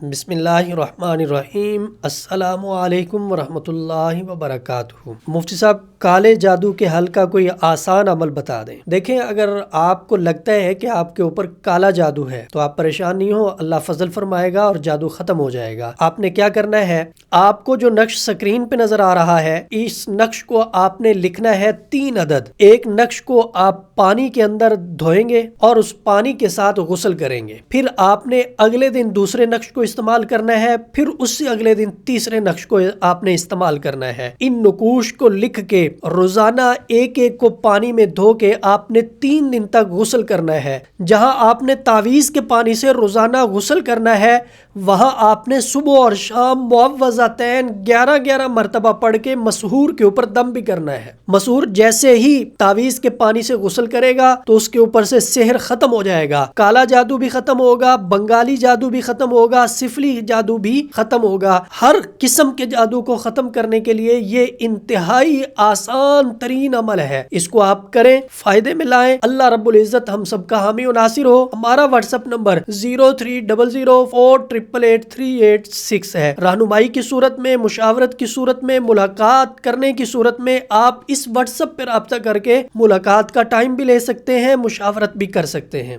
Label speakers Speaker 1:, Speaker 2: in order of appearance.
Speaker 1: بسم اللہ الرحمن الرحیم۔ السلام علیکم ورحمۃ اللہ وبرکاتہ۔ مفتی صاحب، کالے جادو کے حل کا کوئی آسان عمل بتا دیں۔ دیکھیں، اگر آپ کو لگتا ہے کہ آپ کے اوپر کالا جادو ہے تو آپ پریشان نہیں ہو، اللہ فضل فرمائے گا اور جادو ختم ہو جائے گا۔ آپ نے کیا کرنا ہے، آپ کو جو نقش سکرین پہ نظر آ رہا ہے، اس نقش کو آپ نے لکھنا ہے 3 عدد۔ ایک نقش کو آپ پانی کے اندر دھوئیں گے اور اس پانی کے ساتھ غسل کریں گے۔ پھر آپ نے اگلے دن دوسرے نقش کو استعمال کرنا ہے، پھر اس سے اگلے دن تیسرے نقش کو آپ نے استعمال کرنا ہے۔ ان نقوش کو لکھ کے روزانہ ایک ایک کو پانی میں دھو کے آپ نے 3 دن تک غسل کرنا ہے۔ جہاں آپ نے تعویذ کے پانی سے روزانہ غسل کرنا ہے، وہاں آپ نے صبح اور شام معوذتین 11 مرتبہ پڑھ کے مسحور کے اوپر دم بھی کرنا ہے۔ مسحور جیسے ہی تعویذ کے پانی سے غسل کرے گا تو اس کے اوپر سے سحر ختم ہو جائے گا، کالا جادو بھی ختم ہوگا، بنگالی جادو بھی ختم ہوگا، سفلی جادو بھی ختم ہوگا۔ ہر قسم کے جادو کو ختم کرنے کے لیے یہ انتہائی آسان ترین عمل ہے۔ اس کو آپ کریں، فائدے میں لائیں۔ اللہ رب العزت ہم سب کا حامی و ناصر ہو۔ ہمارا واٹس ایپ نمبر 0300483836 ہے۔ رہنمائی کی صورت میں، مشاورت کی صورت میں، ملاقات کرنے کی صورت میں آپ اس واٹس ایپ پہ رابطہ کر کے ملاقات کا ٹائم بھی لے سکتے ہیں، مشاورت بھی کر سکتے ہیں۔